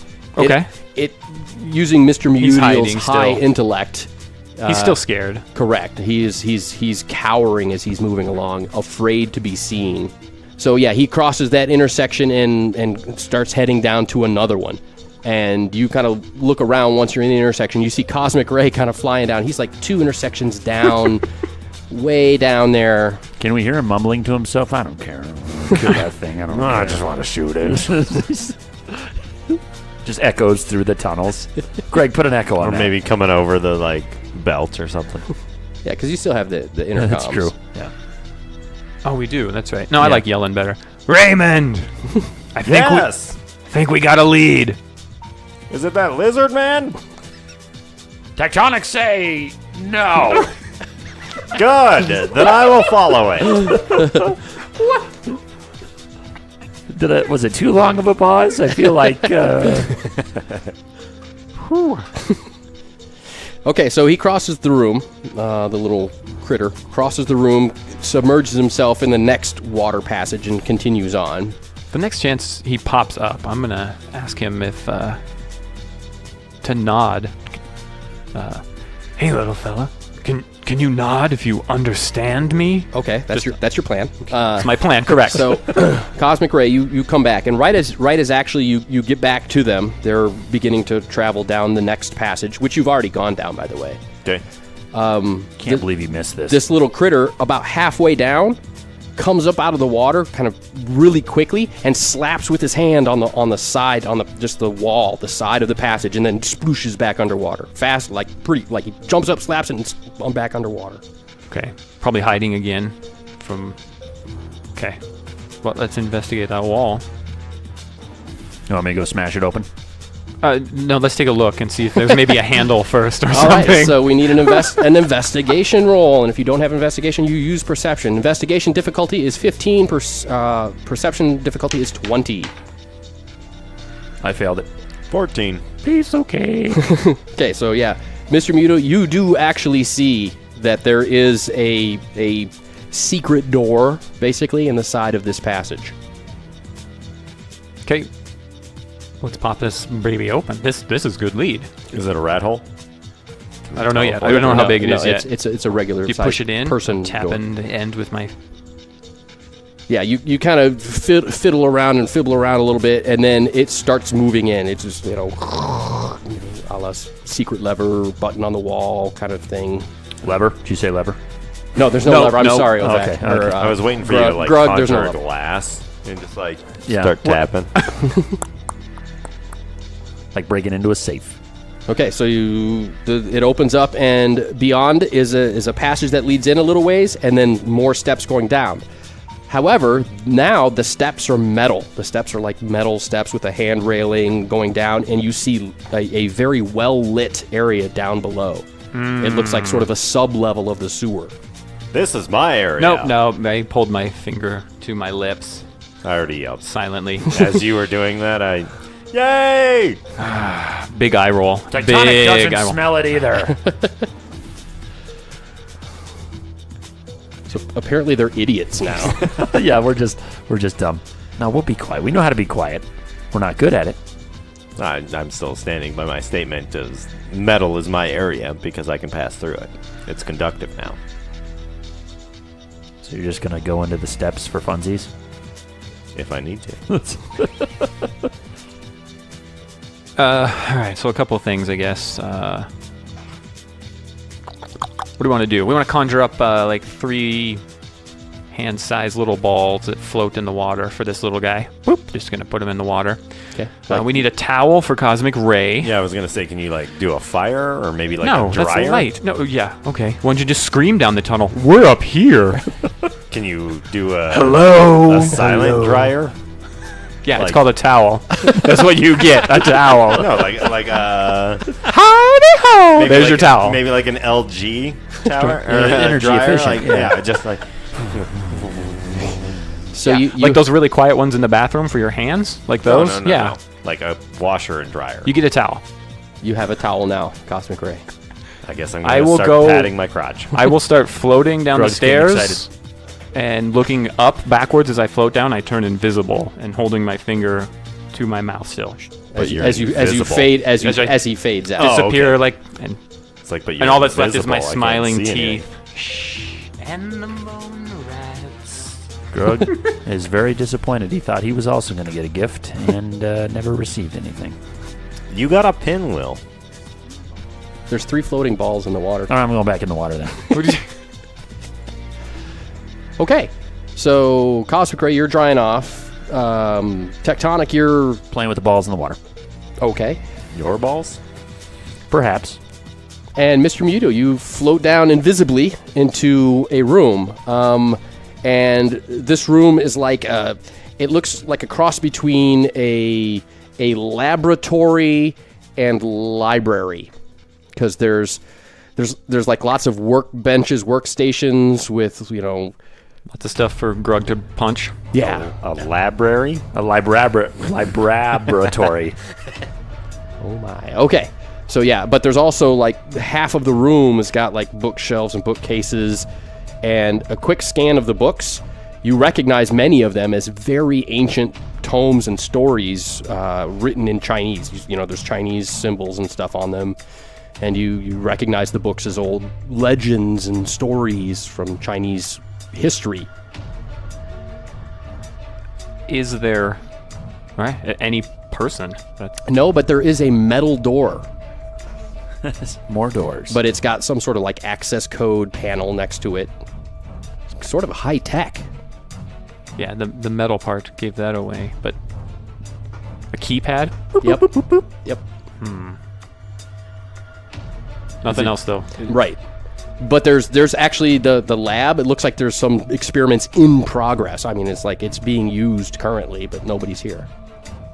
using Mr. Meudiel's high intellect. He's still scared. Correct. He's cowering as he's moving along, afraid to be seen. So yeah, he crosses that intersection and starts heading down to another one. And you kind of look around once you're in the intersection. You see Cosmic Ray kind of flying down. He's like 2 intersections down, way down there. Can we hear him mumbling to himself? I don't care. Kill that thing. I don't know. I just want to shoot it. Just echoes through the tunnels. Greg, put an echo on Or that. maybe coming over the belt or something. Yeah, because you still have the intercoms. That's true. Yeah. Oh, we do. That's right. No, I like yelling better. Raymond! I think we got a lead. Is it that lizard man? Tectonic say no. Good. Then I will follow it. Was it too long of a pause? I feel like. Okay, so he crosses the room. The little critter crosses the room, submerges himself in the next water passage, and continues on. The next chance he pops up, I'm gonna ask him if to nod. Hey, little fella, can you nod if you understand me? Okay, that's your plan. That's my plan, correct. So, Cosmic Ray, you come back, and right as actually you get back to them, they're beginning to travel down the next passage, which you've already gone down, by the way. Okay. Can't believe you missed this. This little critter, about halfway down, comes up out of the water, kind of really quickly, and slaps with his hand on the side, just the wall, the side of the passage, and then splooshes back underwater, fast, like he jumps up, slaps it, and I'm back underwater. Okay, probably hiding again from. Okay, well, let's investigate that wall. You want me to go smash it open? No, let's take a look and see if there's maybe a handle first or All something. right, so we need an investigation roll, and if you don't have investigation, you use perception. Investigation difficulty is 15, perception difficulty is 20. I failed it. 14. Peace, okay. Okay, so yeah, Mr. Muto, you do actually see that there is a secret door, basically, in the side of this passage. Okay. Let's pop this baby open. This is good lead. Is it a rat hole? I don't know yet. I don't know how big it is yet. It's a regular You size push it in, person tap door. in the end with my... Yeah, you kind of fiddle around and fibble around a little bit, and then it starts moving in. It's just, a la secret lever, button on the wall kind of thing. Lever? Did you say lever? No, there's no, No, lever. I'm no. sorry, Okay, Ozak. okay. Or, I was waiting for you to like Grug, there's no conjure a lever. glass and just like Yeah. start tapping. Like breaking into a safe. Okay, so it opens up, and beyond is a passage that leads in a little ways, and then more steps going down. However, now the steps are metal. The steps are like metal steps with a hand railing going down, and you see a very well-lit area down below. It looks like sort of a sub-level of the sewer. This is my area. No, I pulled my finger to my lips I already yelled. silently. As you were doing that, Yay! Big eye roll. Tectonic Big doesn't eye roll. smell it either. So apparently they're idiots now. Yeah, we're just dumb. No, we'll be quiet. We know how to be quiet. We're not good at it. I'm still standing by my statement as metal is my area because I can pass through it. It's conductive now. So you're just gonna go into the steps for funsies? If I need to. All right, so a couple of things, I guess. What do we want to do? We want to conjure up like 3 hand-sized little balls that float in the water for this little guy. Boop. Just going to put him in the water. Okay. We need a towel for Cosmic Ray. Yeah, I was gonna say, can you like do a fire or maybe like No, a dryer? that's light. No, yeah, okay. Why don't you just scream down the tunnel? We're up here. Can you do a Hello. a silent dryer? Yeah, it's Like- called a towel. That's what you get, a towel. No, like Howdy ho! maybe There's like, your towel. Maybe like an LG tower or Energy dryer, efficient, like, yeah. just like So Yeah, you like those really quiet ones in the bathroom for your hands? Like those? No, Yeah. like a washer and dryer. You get a towel. you have a towel now, Cosmic Ray. I guess I'm I gonna will start go- patting my crotch. I will start floating down the Grug's getting stairs and looking up backwards as I float down. I turn invisible and holding my finger to my mouth still. But you're As you invisible. fade As I- as he fades out. Oh, Disappear okay. like and It's like, but and you're all that's left is my invisible. I can't smiling see anything. teeth. Shh. And the moon rats. Grug is very disappointed. He thought he was also going to get a gift and never received anything. You got a pinwheel. There's 3 floating balls in the water. All right, I'm going back in the water then. Okay, so Cosmic Ray, you're drying off. Tectonic, you're Playing with the balls in the water. okay. Your balls? Perhaps. And Mr. Muto, you float down invisibly into a room. And this room is like it looks like a cross between a laboratory and library, because there's like lots of workbenches, workstations with Lots of stuff for Grug to punch. yeah. A library? A libratory. Oh my. Okay. So yeah, but there's also like half of the room has got like bookshelves and bookcases, and a quick scan of the books, you recognize many of them as very ancient tomes and stories written in Chinese. There's Chinese symbols and stuff on them, and you recognize the books as old legends and stories from Chinese history. Is there any person that's No, but there is a metal door. More doors. But it's got some sort of like access code panel next to it. It's sort of high tech. yeah, the metal part gave that away, but a keypad? Yep. Yep. Nothing else though. Right. But there's actually the lab. It looks like there's some experiments in progress. I mean, it's like it's being used currently, but nobody's here.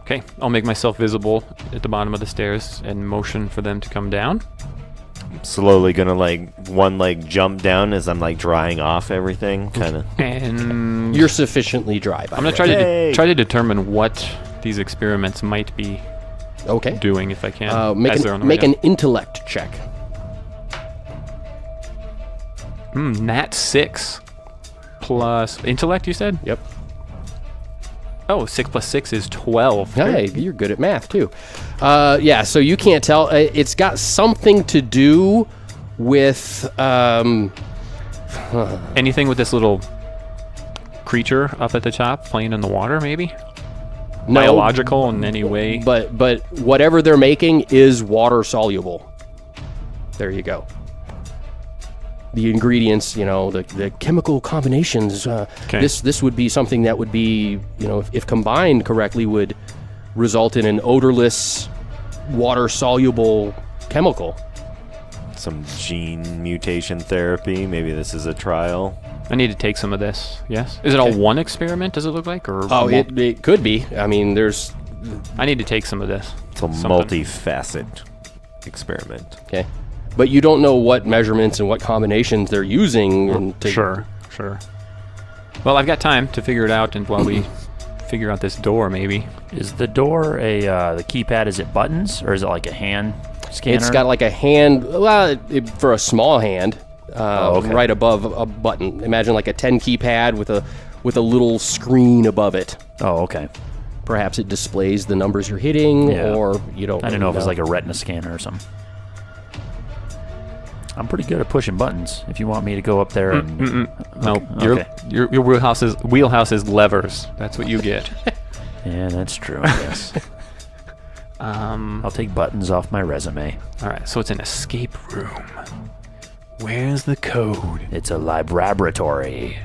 Okay, I'll make myself visible at the bottom of the stairs and motion for them to come down. Slowly gonna like one leg jump down as I'm like drying off everything, kind of. And You're sufficiently dry. By I'm the gonna way. Yay. try to determine what these experiments might be Okay. doing if I can. Make an intellect check. Nat 6 plus intellect, you said? Yep. Oh, 6 plus 6 is 12. Hey, you're good at math too. Yeah, so you can't tell. It's got something to do with Anything with this little creature up at the top playing in the water, maybe? no, Biological in any way? but whatever they're making is water soluble. There you go. The ingredients, the chemical combinations. This would be something that would be, if combined correctly, would result in an odorless, water-soluble chemical. Some gene mutation therapy. Maybe this is a trial. I need to take some of this, yes? Is it all one experiment, does it look like? Or It could be. I mean, I need to take some of this. It's a multi-facet experiment. Okay. But you don't know what measurements and what combinations they're using. Sure. Well, I've got time to figure it out, and while we figure out this door, maybe. Is the door the keypad, is it buttons, or is it like a hand scanner? It's got like a hand, for a small hand, right above a button. Imagine like a 10 keypad with a little screen above it. Oh, okay. Perhaps it displays the numbers you're hitting, or you don't. I don't know if it's like a retina scanner or something. I'm pretty good at pushing buttons. If you want me to go up there and No, okay. your wheelhouse is levers. That's what you get. Yeah, that's true, I guess. I'll take buttons off my resume. All right, so it's an escape room. Where's the code? It's a libratory.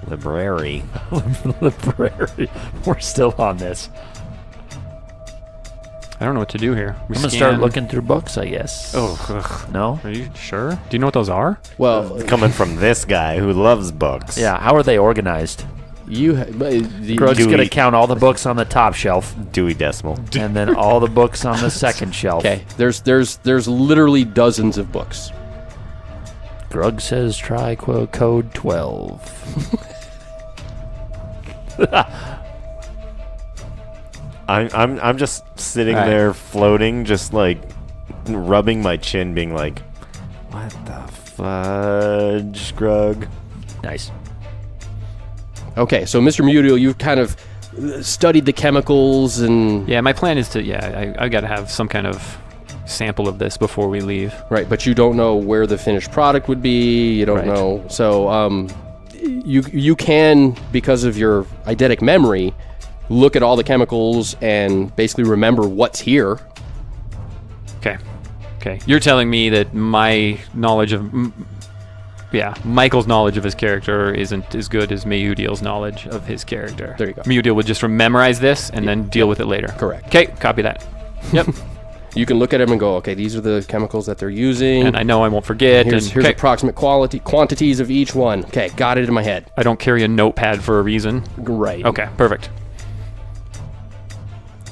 Library. Library. We're still on this. I don't know what to do here. I'm gonna start looking through books, I guess. Oh, ugh. No? Are you sure? Do you know what those are? Well, Coming from this guy who loves books. Yeah, how are they organized? Grug's gonna count all the books on the top shelf, Dewey Decimal. and then all the books on the second shelf. okay. There's literally dozens of books. Grug says try code 12. I'm just sitting All right. there floating, just like rubbing my chin, being like, "What the fudge, Grug?" Nice. Okay, so Mr. Mutiel, you've kind of studied the chemicals and Yeah, my plan is to, I got to have some kind of sample of this before we leave. right, but you don't know where the finished product would be. You don't Right. know, so you can, because of your eidetic memory, look at all the chemicals and basically remember what's here. Okay. You're telling me that my knowledge of... Michael's knowledge of his character isn't as good as Mayudiel's knowledge of his character. There you go. Mayudiel would just memorize this and then deal with it later. Correct. Okay, copy that. Yep. You can look at them and go, okay, these are the chemicals that they're using. And I know I won't forget. Here's okay. approximate quantities of each one. Okay, got it in my head. I don't carry a notepad for a reason. Right. Okay, perfect.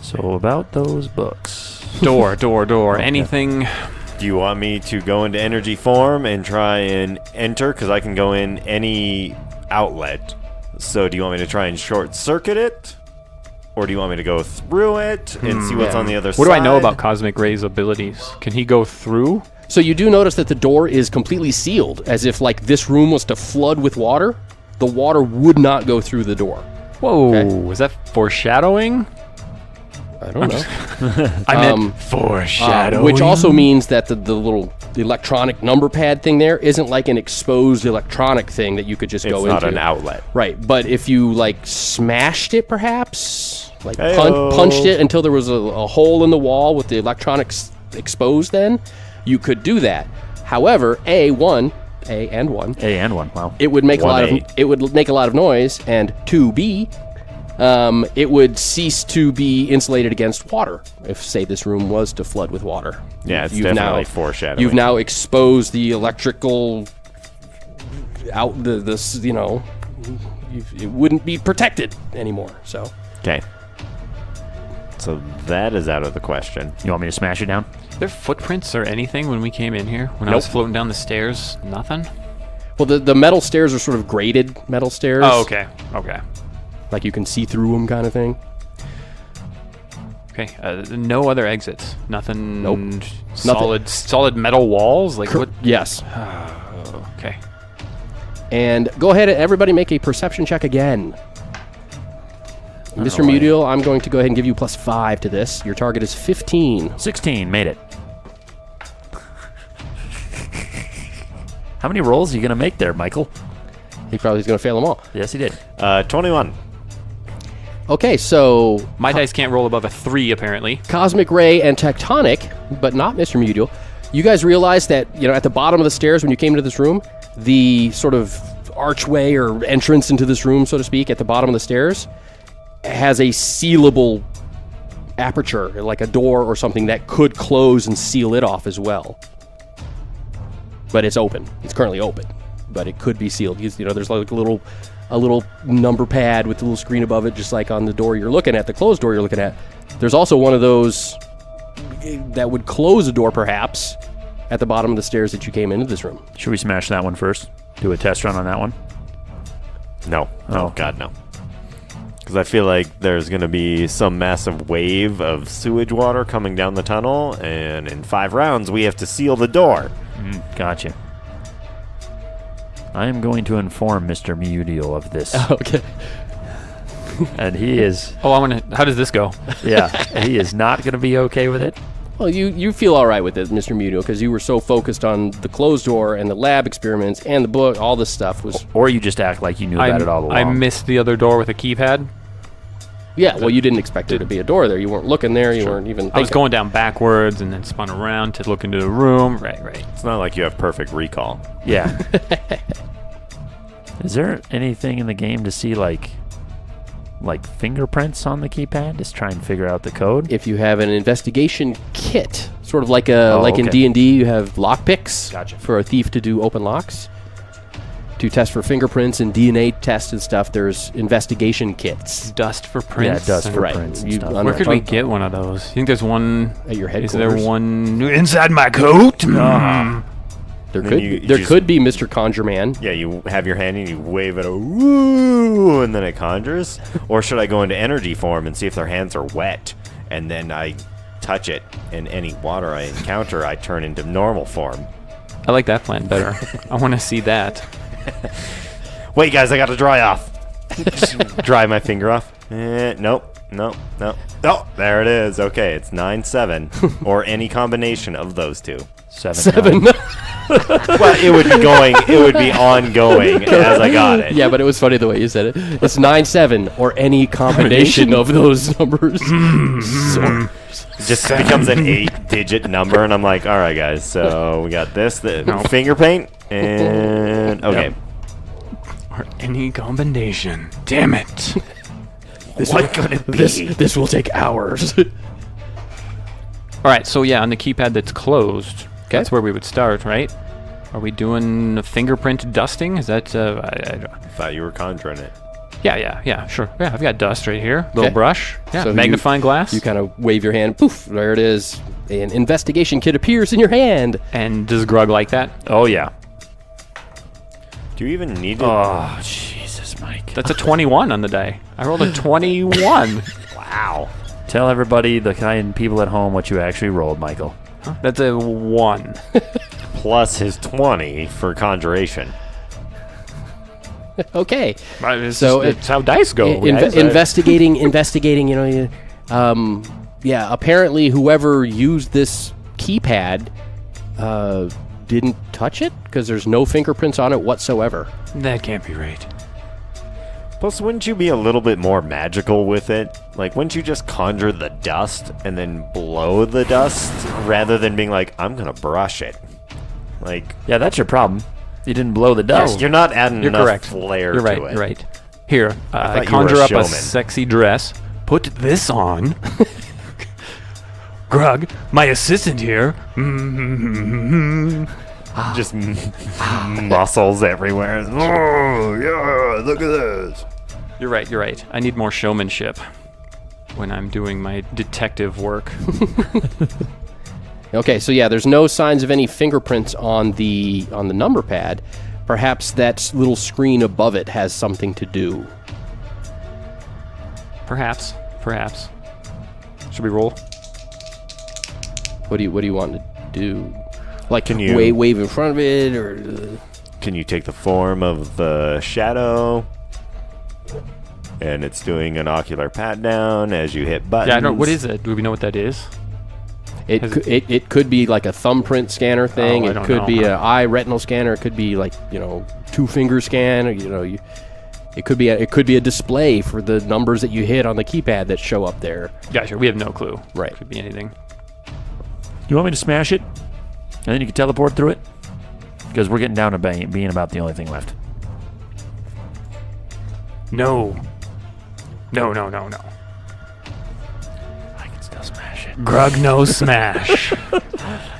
So about those books. Door. Anything... Do you want me to go into energy form and try and enter? Because I can go in any outlet. So do you want me to try and short circuit it? Or do you want me to go through it and see what's on the other side? What do I know about Cosmic Ray's abilities? Can he go through? So you do notice that the door is completely sealed, as if like this room was to flood with water. The water would not go through the door. Whoa, Okay. is that foreshadowing? I don't know. I meant foreshadowing. Which also means that the electronic number pad thing there isn't like an exposed electronic thing that you could just It's go not into. an outlet. Right, but if you like smashed it, perhaps like Hey-o. punched it until there was a hole in the wall with the electronics exposed, then you could do that. However, A and one, Wow. it would make a lot of 1A. noise, and 2B, it would cease to be insulated against water if, say, this room was to flood with water. Yeah, it's You've definitely foreshadowing. You've now exposed the electrical it wouldn't be protected anymore. So Okay. So that is out of the question. You want me to smash it down? there footprints or anything when we came in here? When I was floating down the stairs? Nothing? well, the metal stairs are sort of graded metal stairs. Oh, okay. Like you can see through them, kind of thing. Okay. No other exits. Nothing. Nope. Solid metal walls. Like what? Yes. Okay. And go ahead, everybody, make a perception check again. Mr. Mudial, I'm going to go ahead and give you +5 to this. Your target is 15. 16, made it. How many rolls are you going to make there, Michael? He probably is going to fail them all. Yes, he did. 21. Okay, so My dice can't roll above a 3, apparently. Cosmic Ray and Tectonic, but not Mr. Mudial. You guys realize that, at the bottom of the stairs when you came into this room, the sort of archway or entrance into this room, so to speak, at the bottom of the stairs, has a sealable aperture, like a door or something that could close and seal it off as well. But it's open. It's currently open, but it could be sealed. There's like a little number pad with a little screen above it, just like on the door you're looking at, the closed door you're looking at. There's also one of those that would close a door, perhaps, at the bottom of the stairs that you came into this room. Should we smash that one first? Do a test run on that one? No. Oh. Oh, God, no. Because I feel like there's going to be some massive wave of sewage water coming down the tunnel, and in 5 rounds, we have to seal the door. Gotcha. I am going to inform Mr. Mudial of this. Okay. And he is, Oh, how does this go? yeah, he is not going to be okay with it. Well, you feel all right with it, Mr. Mudial, because you were so focused on the closed door and the lab experiments and the book. All this stuff was... Or you just act like you knew about it all along. I missed the other door with a keypad. Yeah, well, you didn't expect there to be a door there. You weren't looking there. You weren't even thinking. I was going down backwards and then spun around to look into the room. Right. It's not like you have perfect recall. Yeah. Is there anything in the game to see like fingerprints on the keypad? Just try and figure out the code. If you have an investigation kit, sort of like in okay. D&D, you have lockpicks Gotcha. for a thief to do open locks. To test for fingerprints and DNA tests and stuff, there's investigation kits. Dust for prints. Yeah, dust for Right. prints and You- stuff. on Where a could we front- get one of those? You think there's one At your Is there headquarters? one inside my coat? There Then you just- could be Mr. Conjure Man. Yeah, you have your hand and you wave it, woo, and then it conjures. Or should I go into energy form and see if their hands are wet, and then I touch it, and any water I encounter, I turn into normal form. I like that plan better. I want to see that. Wait, guys, I got to dry off. Just dry my finger off. Nope. Oh, there it is. Okay, it's 9-7, or any combination of those two. 7. Well, it would be ongoing as I got it. Yeah, but it was funny the way you said it. It's 9-7 or any combination of those numbers. So- It just becomes an 8-digit number, and I'm like, all right, guys, so we got this, the finger paint, and okay. Yep. Or any combination. Damn it. What could it be? This will take hours. All right, so yeah, on the keypad that's closed, that's where we would start, right? Are we doing a fingerprint dusting? Is that, I thought you were conjuring it. Yeah, sure. Yeah, I've got dust right here. Little brush. Yeah, So magnifying glass. You kind of wave your hand. Poof, there it is. An investigation kit appears in your hand. And does Grug like that? Oh, yeah. Do you even need it? Oh, Jesus, Mike. That's a 21 on the day. I rolled a 21. Wow. Tell everybody, the kind people at home, what you actually rolled, Michael. That's a 1. Plus his 20 for conjuration. Okay. So it's how dice go. guys. Investigating. Apparently whoever used this keypad didn't touch it because there's no fingerprints on it whatsoever. That can't be right. Plus, wouldn't you be a little bit more magical with it? Like, wouldn't you just conjure the dust and then blow the dust rather than being like, I'm going to brush it? Like, Yeah, that's your problem. You didn't blow the dust. you're not adding You're enough correct. flair You're right. to it. You're right. Here, I thought you were conjure a up a showman. sexy dress. Put this on. Grug, my assistant here. Just muscles everywhere. Oh, yeah, look at this. You're right. I need more showmanship when I'm doing my detective work. Okay, so yeah, there's no signs of any fingerprints on the number pad. Perhaps that little screen above it has something to do. Perhaps. Should we roll? What do you want to do? Like, Can you- wave in front of it, or Can you take the form of the shadow? And it's doing an ocular pat down as you hit buttons. Yeah, I don't. What is it? Do we know what that is? it could be like a thumbprint scanner thing. Oh, I It don't could know. be an eye retinal scanner. It could be like 2-finger scan. Or, it could be a display for the numbers that you hit on the keypad that show up there. Gotcha. We have no clue. Right. Could be anything. You want me to smash it? And then you can teleport through it? Because we're getting down to being about the only thing left. No. No. I can still smash it. Grug no smash.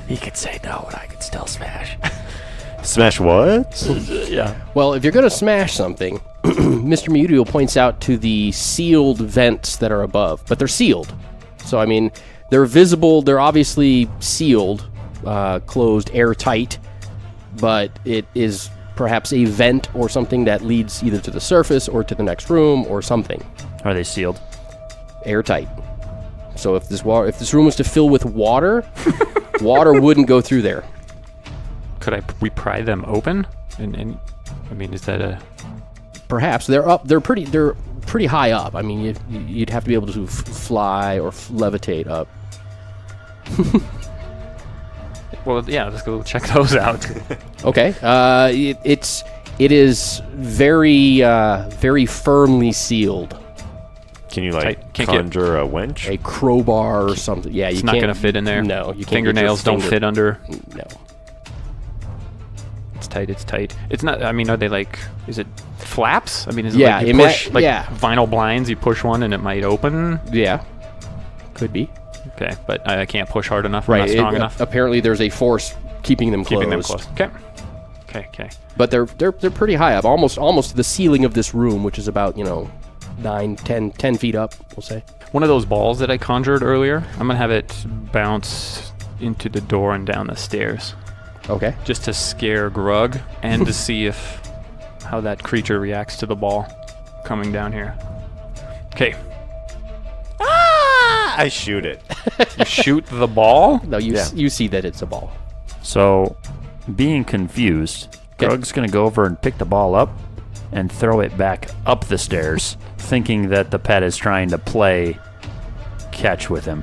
He could say no, but I can still smash. Smash what? Yeah. Well, if you're going to smash something, Mr. Mutiel points out to the sealed vents that are above, but they're sealed. So, I mean, they're visible. They're obviously sealed, closed, airtight, but it is perhaps a vent or something that leads either to the surface or to the next room or something. Are they sealed? Airtight. So if this room was to fill with water, water wouldn't go through there. Could we pry them open? And I mean, is that a? Perhaps they're up. They're pretty high up. I mean, you'd have to be able to fly or levitate up. Well, yeah. Let's go check those out. Okay. It is very firmly sealed. Can you Can't get- conjure a wench? A crowbar or something. Yeah, you It's not can't. gonna fit in there. No, you can't. Fingernails don't fit under. No. It's tight. It's tight. It's not. I mean, are they like? Is it flaps? I mean, is it Yeah, like you it push like yeah. vinyl blinds? You push one and it might open. Yeah. Could be. Okay, but I can't push hard enough. I'm Right. not strong enough. Apparently, there's a force keeping them closed. Keeping them close. Okay. But they're pretty high up, almost to the ceiling of this room, which is about 10 feet up, we'll say. One of those balls that I conjured earlier, I'm gonna have it bounce into the door and down the stairs, Okay. just to scare Grug and to see how that creature reacts to the ball coming down here. Okay, I shoot it. you shoot the ball. No, you see that it's a ball. So, being confused, Okay. Grug's going to go over and pick the ball up and throw it back up the stairs, thinking that the pet is trying to play catch with him.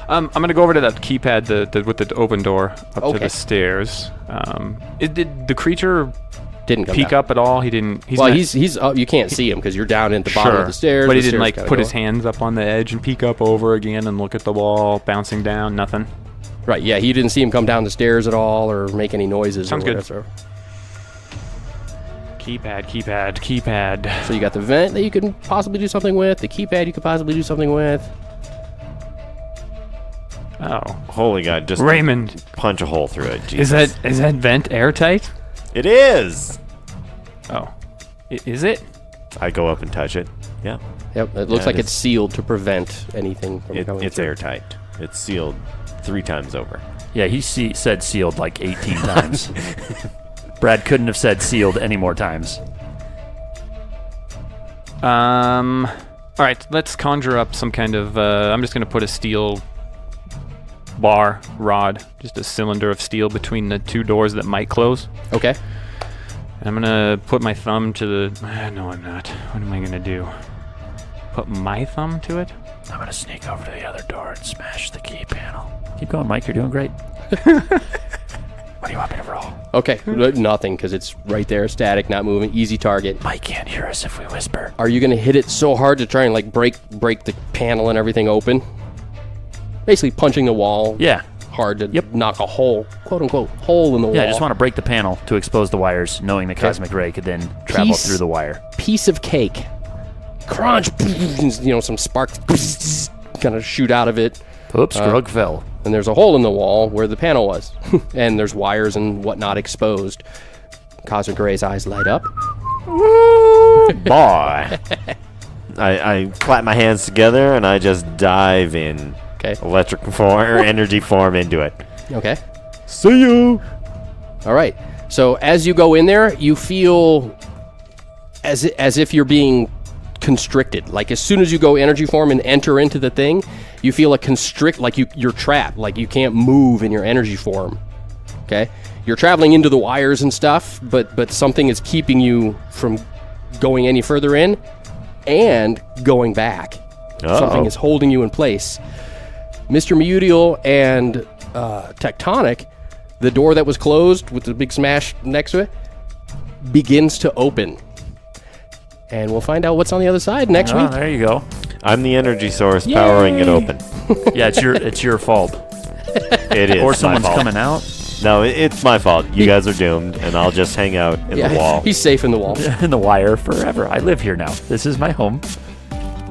I'm gonna go over to that keypad with the open door up to Okay. the stairs. Did the creature Didn't come peek down. up at all? He didn't. Well, not- he's up. You can't see him because you're down at the bottom of the stairs. But he The didn't stairs like gotta put go his up. hands up on the edge and peek up over again and look at the ball bouncing down. Nothing. Right. Yeah, he didn't see him come down the stairs at all or make any noises. Sounds or good. whatever. Keypad. So you got the vent that you can possibly do something with. The keypad you could possibly do something with. Oh, Holy God, just Raymond, punch a hole through it. Jesus. is that vent airtight? It is! Oh, is it? I go up and touch it. Yeah. Yep. It looks Yeah, like it it's sealed to prevent anything from coming. It's through. airtight. It's sealed 3 times over. Yeah, he said sealed like 18 times. Brad couldn't have said sealed any more times. All right, let's conjure up some kind of. I'm just gonna put a steel rod, just a cylinder of steel between the 2 doors that might close. Okay. And I'm gonna put my thumb to the. No, I'm not. What am I gonna do? Put my thumb to it? I'm going to sneak over to the other door and smash the key panel. Keep going, Mike. You're doing great. What do you want me to roll? Okay. Nothing because it's right there, static, not moving, easy target. Mike can't hear us if we whisper. Are you going to hit it so hard to try and like break the panel and everything open? Basically punching the wall. Yeah. Hard to Yep. knock a hole, quote unquote, hole in the wall. Yeah, I just want to break the panel to expose the wires, knowing the cosmic ray could then travel through the wire. Piece of cake. Crunch. Some sparks kind of shoot out of it. Oops, Grug fell. And there's a hole in the wall where the panel was. And there's wires and whatnot exposed. Cosmic Ray's eyes light up. Boy. I clap my hands together and I just dive in Okay. electric form or energy form into it. Okay. See you. All right. So as you go in there, you feel as if you're being constricted. Like as soon as you go energy form and enter into the thing, You feel a constrict, like you're trapped, like you can't move in your energy form. Okay? You're traveling into the wires and stuff, but something is keeping you from going any further in and going back. Uh-oh. Something is holding you in place. Mr. Mutiel and Tectonic, the door that was closed with the big smash next to it, begins to open. And we'll find out what's on the other side next week. There you go. I'm the energy source powering it open. Yeah, it's your fault. It is. Or my someone's fault. coming out No, it's my fault. You guys are doomed, and I'll just hang out in the wall. He's safe in the wall. in the wire forever. I live here now. This is my home.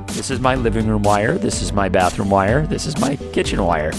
This is my living room wire. This is my bathroom wire. This is my kitchen wire.